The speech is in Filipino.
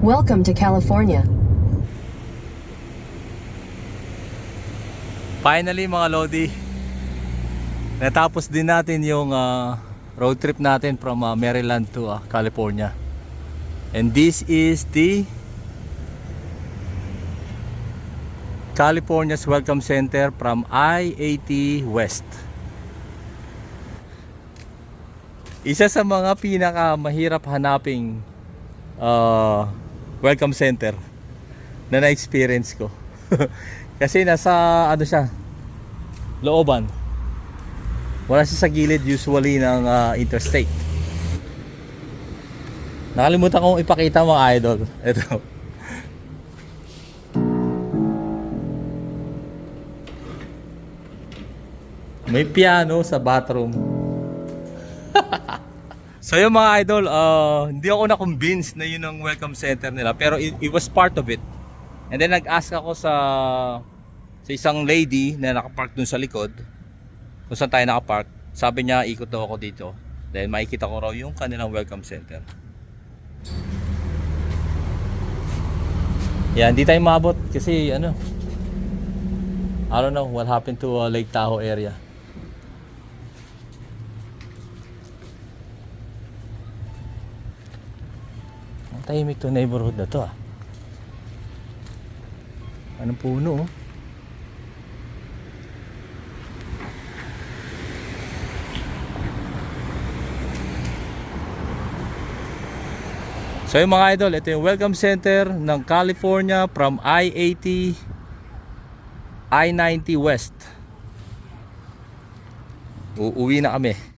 Welcome to California. Finally mga Lodi, natapos din natin yung road trip natin from Maryland to California. And this is the California's Welcome Center from I-80 West. Isa sa mga pinaka mahirap hanaping welcome center na na-experience ko. Kasi nasa ano siya, looban. Wala siya sa gilid usually ng interstate. Nakalimutan kong ipakita mga idol. Ito. May piano sa bathroom. So yung mga idol, hindi ako na-convince na yun ang welcome center nila, pero it was part of it. And then nag-ask ako sa isang lady na nakapark dun sa likod kung saan tayo nakapark. Sabi niya ikot daw ako dito, then makikita ko raw yung kanilang welcome center. Yan, hindi tayo maabot kasi ano, I don't know what happened to Lake Tahoe area. Tahimik to neighborhood na to Anong puno So yung mga idol, ito yung welcome center ng California from I-80 I-90 West. Uuwi na kami.